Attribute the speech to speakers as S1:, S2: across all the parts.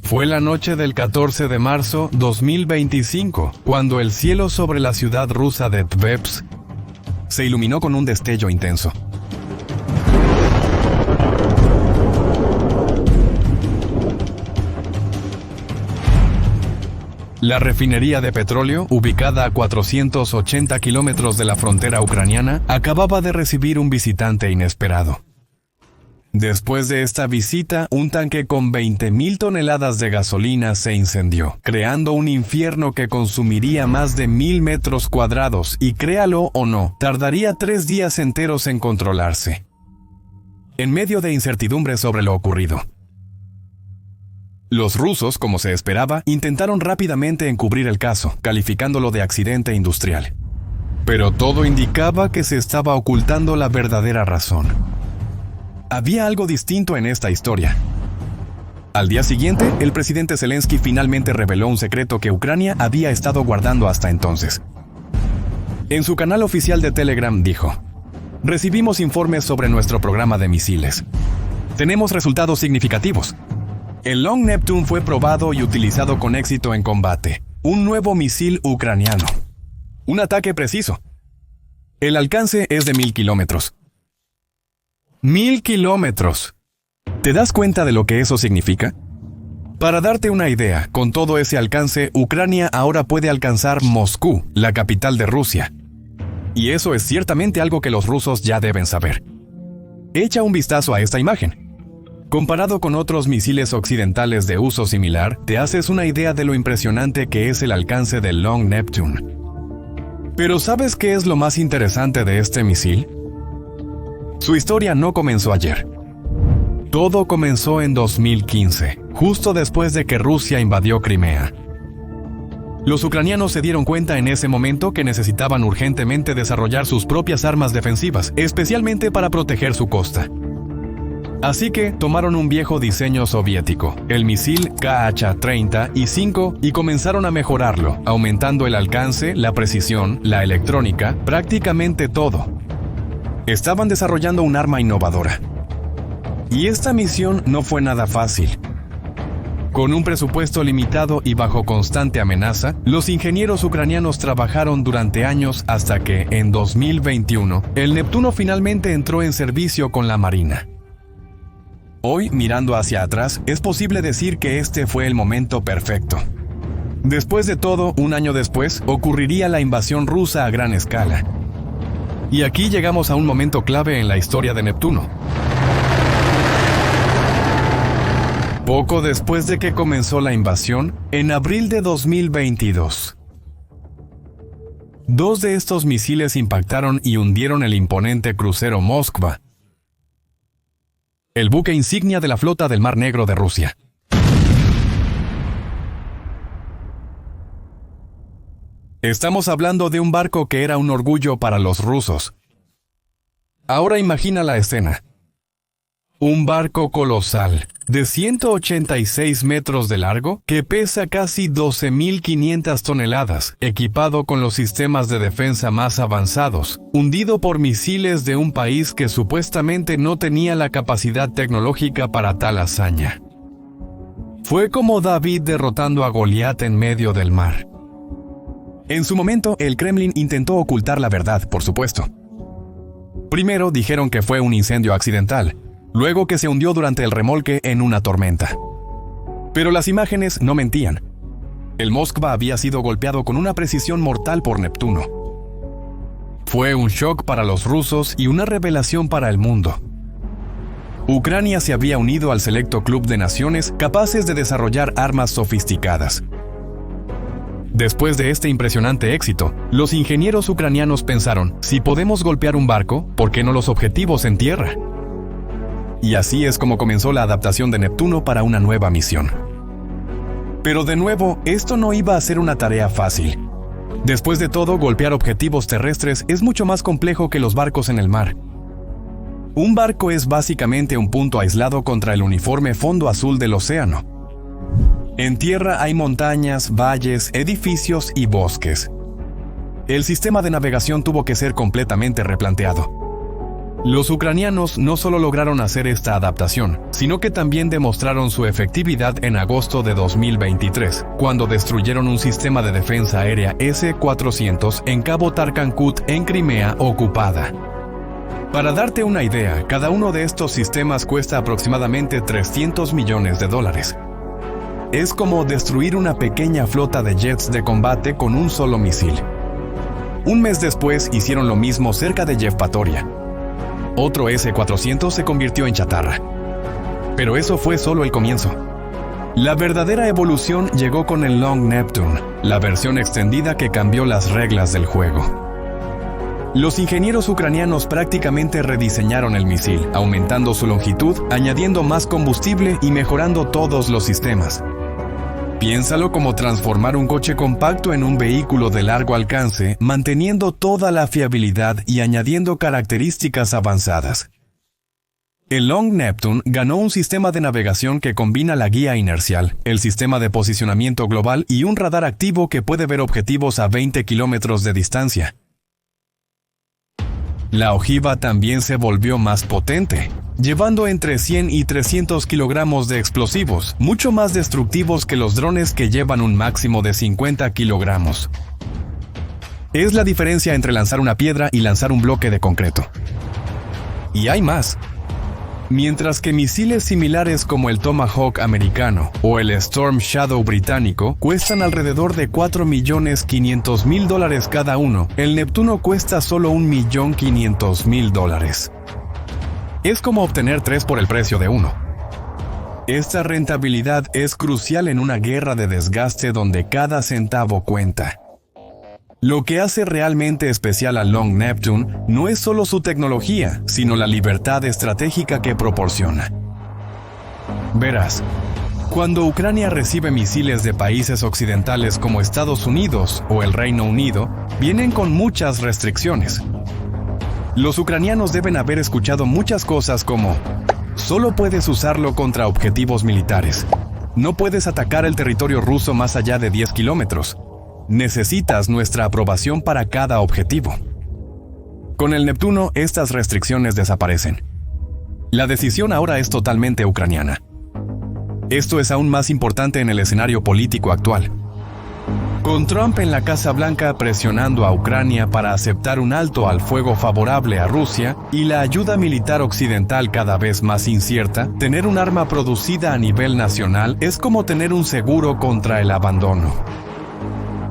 S1: Fue la noche del 14 de marzo 2025, cuando el cielo sobre la ciudad rusa de Tversk se iluminó con un destello intenso. La refinería de petróleo, ubicada a 480 kilómetros de la frontera ucraniana, acababa de recibir un visitante inesperado. Después de esta visita, un tanque con 20.000 toneladas de gasolina se incendió, creando un infierno que consumiría más de 1.000 metros cuadrados y, créalo o no, tardaría 3 días enteros en controlarse. En medio de incertidumbre sobre lo ocurrido, los rusos, como se esperaba, intentaron rápidamente encubrir el caso, calificándolo de accidente industrial. Pero todo indicaba que se estaba ocultando la verdadera razón. Había algo distinto en esta historia. Al día siguiente, el presidente Zelensky finalmente reveló un secreto que Ucrania había estado guardando hasta entonces. En su canal oficial de Telegram dijo: "Recibimos informes sobre nuestro programa de misiles. Tenemos resultados significativos. El Long Neptune fue probado y utilizado con éxito en combate. Un nuevo misil ucraniano. Un ataque preciso. El alcance es de 1.000 kilómetros. 1.000 kilómetros. ¿Te das cuenta de lo que eso significa? Para darte una idea, con todo ese alcance, Ucrania ahora puede alcanzar Moscú, la capital de Rusia. Y eso es ciertamente algo que los rusos ya deben saber. Echa un vistazo a esta imagen. Comparado con otros misiles occidentales de uso similar, te haces una idea de lo impresionante que es el alcance del Long Neptune. Pero ¿sabes qué es lo más interesante de este misil? Su historia no comenzó ayer. Todo comenzó en 2015, justo después de que Rusia invadió Crimea. Los ucranianos se dieron cuenta en ese momento que necesitaban urgentemente desarrollar sus propias armas defensivas, especialmente para proteger su costa. Así que tomaron un viejo diseño soviético, el misil Kh-35, y comenzaron a mejorarlo, aumentando el alcance, la precisión, la electrónica, prácticamente todo. Estaban desarrollando un arma innovadora. Y esta misión no fue nada fácil. Con un presupuesto limitado y bajo constante amenaza, los ingenieros ucranianos trabajaron durante años hasta que, en 2021, el Neptuno finalmente entró en servicio con la Marina. Hoy, mirando hacia atrás, es posible decir que este fue el momento perfecto. Después de todo, un año después, ocurriría la invasión rusa a gran escala. Y aquí llegamos a un momento clave en la historia de Neptuno. Poco después de que comenzó la invasión, en abril de 2022, 2 de estos misiles impactaron y hundieron el imponente crucero Moskva, el buque insignia de la flota del Mar Negro de Rusia. Estamos hablando de un barco que era un orgullo para los rusos. Ahora imagina la escena. Un barco colosal, de 186 metros de largo, que pesa casi 12.500 toneladas, equipado con los sistemas de defensa más avanzados, hundido por misiles de un país que supuestamente no tenía la capacidad tecnológica para tal hazaña. Fue como David derrotando a Goliat en medio del mar. En su momento, el Kremlin intentó ocultar la verdad, por supuesto. Primero dijeron que fue un incendio accidental, luego que se hundió durante el remolque en una tormenta. Pero las imágenes no mentían. El Moskva había sido golpeado con una precisión mortal por Neptuno. Fue un shock para los rusos y una revelación para el mundo. Ucrania se había unido al selecto club de naciones capaces de desarrollar armas sofisticadas. Después de este impresionante éxito, los ingenieros ucranianos pensaron: si podemos golpear un barco, ¿por qué no los objetivos en tierra? Y así es como comenzó la adaptación de Neptuno para una nueva misión. Pero de nuevo, esto no iba a ser una tarea fácil. Después de todo, golpear objetivos terrestres es mucho más complejo que los barcos en el mar. Un barco es básicamente un punto aislado contra el uniforme fondo azul del océano. En tierra hay montañas, valles, edificios y bosques. El sistema de navegación tuvo que ser completamente replanteado. Los ucranianos no solo lograron hacer esta adaptación, sino que también demostraron su efectividad en agosto de 2023, cuando destruyeron un sistema de defensa aérea S-400 en Cabo Tarkhankut, en Crimea ocupada. Para darte una idea, cada uno de estos sistemas cuesta aproximadamente $300 millones. Es como destruir una pequeña flota de jets de combate con un solo misil. Un mes después hicieron lo mismo cerca de Yevpatoria. Otro S-400 se convirtió en chatarra. Pero eso fue solo el comienzo. La verdadera evolución llegó con el Long Neptune, la versión extendida que cambió las reglas del juego. Los ingenieros ucranianos prácticamente rediseñaron el misil, aumentando su longitud, añadiendo más combustible y mejorando todos los sistemas. Piénsalo como transformar un coche compacto en un vehículo de largo alcance, manteniendo toda la fiabilidad y añadiendo características avanzadas. El Long Neptune ganó un sistema de navegación que combina la guía inercial, el sistema de posicionamiento global y un radar activo que puede ver objetivos a 20 kilómetros de distancia. La ojiva también se volvió más potente, llevando entre 100 y 300 kilogramos de explosivos, mucho más destructivos que los drones que llevan un máximo de 50 kilogramos. Es la diferencia entre lanzar una piedra y lanzar un bloque de concreto. Y hay más. Mientras que misiles similares como el Tomahawk americano o el Storm Shadow británico cuestan alrededor de $4.500.000 cada uno, el Neptuno cuesta solo $1.500.000. Es como obtener 3 por el precio de uno. Esta rentabilidad es crucial en una guerra de desgaste donde cada centavo cuenta. Lo que hace realmente especial al Long Neptune no es solo su tecnología, sino la libertad estratégica que proporciona. Verás, cuando Ucrania recibe misiles de países occidentales como Estados Unidos o el Reino Unido, vienen con muchas restricciones. Los ucranianos deben haber escuchado muchas cosas como: solo puedes usarlo contra objetivos militares. No puedes atacar el territorio ruso más allá de 10 kilómetros. Necesitas nuestra aprobación para cada objetivo. Con el Neptuno, estas restricciones desaparecen. La decisión ahora es totalmente ucraniana. Esto es aún más importante en el escenario político actual. Con Trump en la Casa Blanca presionando a Ucrania para aceptar un alto al fuego favorable a Rusia y la ayuda militar occidental cada vez más incierta, tener un arma producida a nivel nacional es como tener un seguro contra el abandono.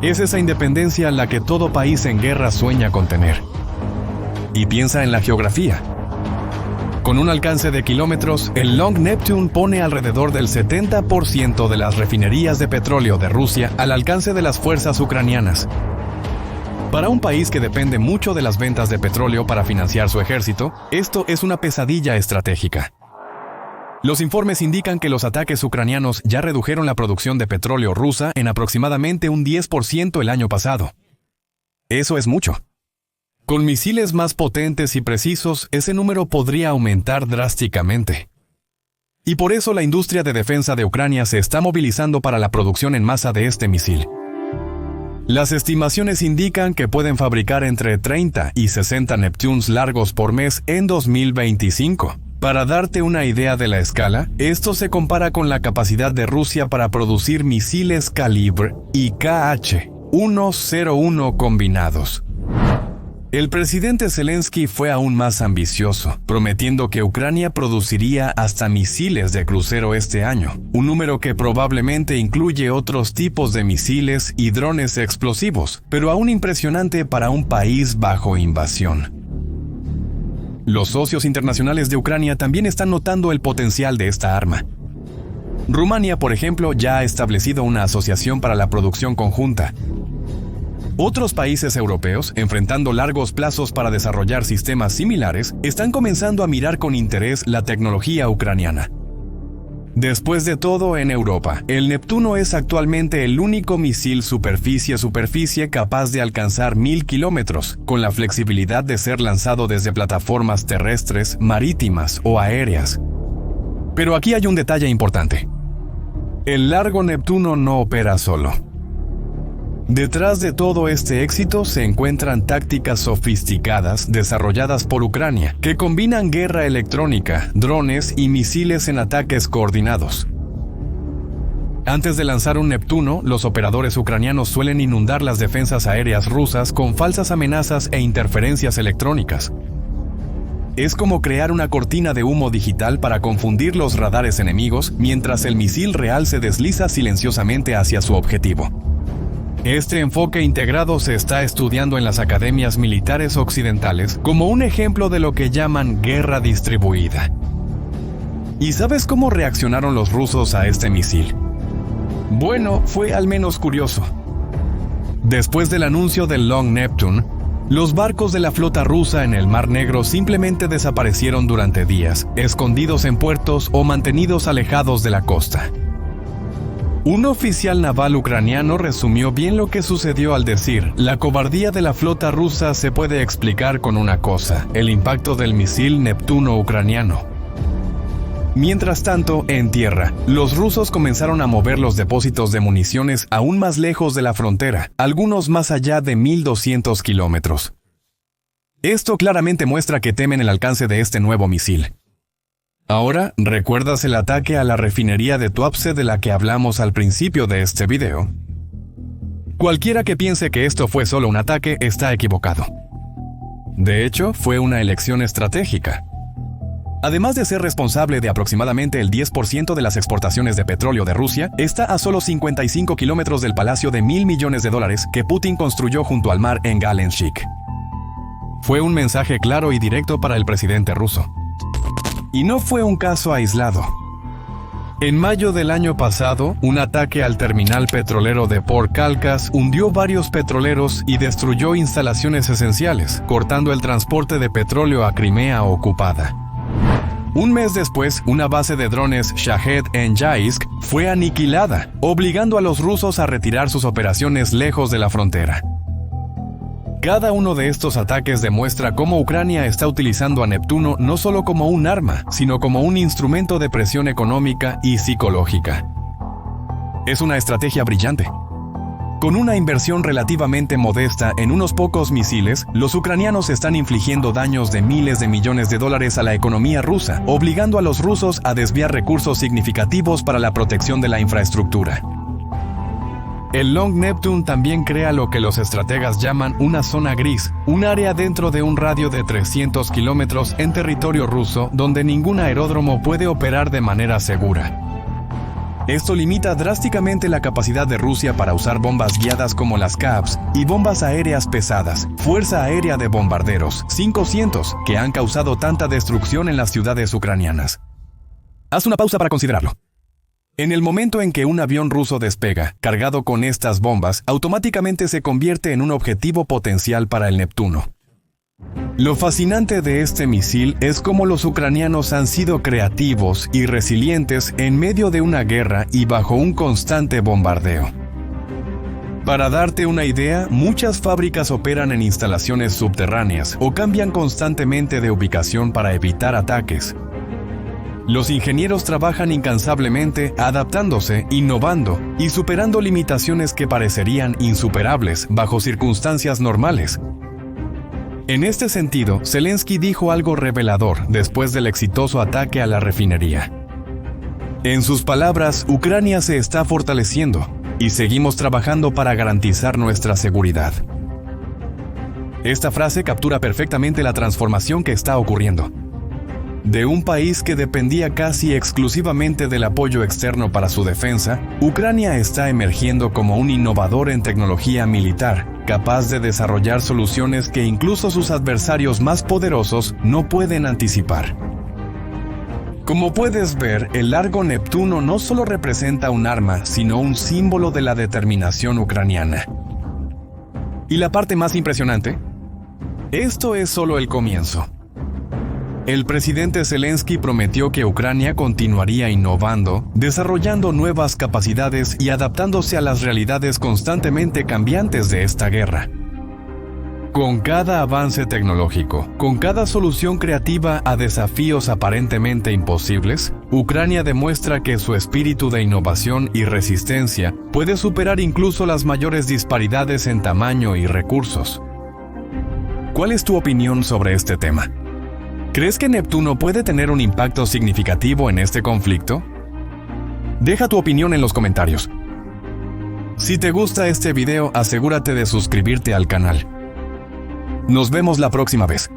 S1: Es esa independencia la que todo país en guerra sueña con tener. Y piensa en la geografía. Con un alcance de kilómetros, el Long Neptune pone alrededor del 70% de las refinerías de petróleo de Rusia al alcance de las fuerzas ucranianas. Para un país que depende mucho de las ventas de petróleo para financiar su ejército, esto es una pesadilla estratégica. Los informes indican que los ataques ucranianos ya redujeron la producción de petróleo rusa en aproximadamente un 10% el año pasado. Eso es mucho. Con misiles más potentes y precisos, ese número podría aumentar drásticamente. Y por eso la industria de defensa de Ucrania se está movilizando para la producción en masa de este misil. Las estimaciones indican que pueden fabricar entre 30 y 60 Neptunes largos por mes en 2025. Para darte una idea de la escala, esto se compara con la capacidad de Rusia para producir misiles Kalibr y Kh-101 combinados. El presidente Zelensky fue aún más ambicioso, prometiendo que Ucrania produciría hasta misiles de crucero este año, un número que probablemente incluye otros tipos de misiles y drones explosivos, pero aún impresionante para un país bajo invasión. Los socios internacionales de Ucrania también están notando el potencial de esta arma. Rumania, por ejemplo, ya ha establecido una asociación para la producción conjunta. Otros países europeos, enfrentando largos plazos para desarrollar sistemas similares, están comenzando a mirar con interés la tecnología ucraniana. Después de todo, en Europa, el Neptuno es actualmente el único misil superficie-superficie capaz de alcanzar 1000 kilómetros, con la flexibilidad de ser lanzado desde plataformas terrestres, marítimas o aéreas. Pero aquí hay un detalle importante. El largo Neptuno no opera solo. Detrás de todo este éxito se encuentran tácticas sofisticadas desarrolladas por Ucrania, que combinan guerra electrónica, drones y misiles en ataques coordinados. Antes de lanzar un Neptuno, los operadores ucranianos suelen inundar las defensas aéreas rusas con falsas amenazas e interferencias electrónicas. Es como crear una cortina de humo digital para confundir los radares enemigos mientras el misil real se desliza silenciosamente hacia su objetivo. Este enfoque integrado se está estudiando en las academias militares occidentales como un ejemplo de lo que llaman guerra distribuida. ¿Y sabes cómo reaccionaron los rusos a este misil? Bueno, fue al menos curioso. Después del anuncio del Long Neptune, los barcos de la flota rusa en el Mar Negro simplemente desaparecieron durante días, escondidos en puertos o mantenidos alejados de la costa. Un oficial naval ucraniano resumió bien lo que sucedió al decir: la cobardía de la flota rusa se puede explicar con una cosa, el impacto del misil Neptuno ucraniano. Mientras tanto, en tierra, los rusos comenzaron a mover los depósitos de municiones aún más lejos de la frontera, algunos más allá de 1.200 kilómetros. Esto claramente muestra que temen el alcance de este nuevo misil. Ahora, ¿recuerdas el ataque a la refinería de Tuapse de la que hablamos al principio de este video? Cualquiera que piense que esto fue solo un ataque está equivocado. De hecho, fue una elección estratégica. Además de ser responsable de aproximadamente el 10% de las exportaciones de petróleo de Rusia, está a solo 55 kilómetros del palacio de $1.000 millones que Putin construyó junto al mar en Galenshik. Fue un mensaje claro y directo para el presidente ruso. Y no fue un caso aislado. En mayo del año pasado, un ataque al terminal petrolero de Port Calcas hundió varios petroleros y destruyó instalaciones esenciales, cortando el transporte de petróleo a Crimea ocupada. Un mes después, una base de drones Shahed en Yaisk fue aniquilada, obligando a los rusos a retirar sus operaciones lejos de la frontera. Cada uno de estos ataques demuestra cómo Ucrania está utilizando a Neptuno no solo como un arma, sino como un instrumento de presión económica y psicológica. Es una estrategia brillante. Con una inversión relativamente modesta en unos pocos misiles, los ucranianos están infligiendo daños de miles de millones de dólares a la economía rusa, obligando a los rusos a desviar recursos significativos para la protección de la infraestructura. El Long Neptune también crea lo que los estrategas llaman una zona gris, un área dentro de un radio de 300 kilómetros en territorio ruso donde ningún aeródromo puede operar de manera segura. Esto limita drásticamente la capacidad de Rusia para usar bombas guiadas como las CABs y bombas aéreas pesadas, Fuerza Aérea de Bombarderos, 500, que han causado tanta destrucción en las ciudades ucranianas. Haz una pausa para considerarlo. En el momento en que un avión ruso despega, cargado con estas bombas, automáticamente se convierte en un objetivo potencial para el Neptuno. Lo fascinante de este misil es cómo los ucranianos han sido creativos y resilientes en medio de una guerra y bajo un constante bombardeo. Para darte una idea, muchas fábricas operan en instalaciones subterráneas o cambian constantemente de ubicación para evitar ataques. Los ingenieros trabajan incansablemente, adaptándose, innovando y superando limitaciones que parecerían insuperables bajo circunstancias normales. En este sentido, Zelensky dijo algo revelador después del exitoso ataque a la refinería. En sus palabras, Ucrania se está fortaleciendo y seguimos trabajando para garantizar nuestra seguridad. Esta frase captura perfectamente la transformación que está ocurriendo. De un país que dependía casi exclusivamente del apoyo externo para su defensa, Ucrania está emergiendo como un innovador en tecnología militar, capaz de desarrollar soluciones que incluso sus adversarios más poderosos no pueden anticipar. Como puedes ver, el largo Neptuno no solo representa un arma, sino un símbolo de la determinación ucraniana. ¿Y la parte más impresionante? Esto es solo el comienzo. El presidente Zelensky prometió que Ucrania continuaría innovando, desarrollando nuevas capacidades y adaptándose a las realidades constantemente cambiantes de esta guerra. Con cada avance tecnológico, con cada solución creativa a desafíos aparentemente imposibles, Ucrania demuestra que su espíritu de innovación y resistencia puede superar incluso las mayores disparidades en tamaño y recursos. ¿Cuál es tu opinión sobre este tema? ¿Crees que Neptuno puede tener un impacto significativo en este conflicto? Deja tu opinión en los comentarios. Si te gusta este video, asegúrate de suscribirte al canal. Nos vemos la próxima vez.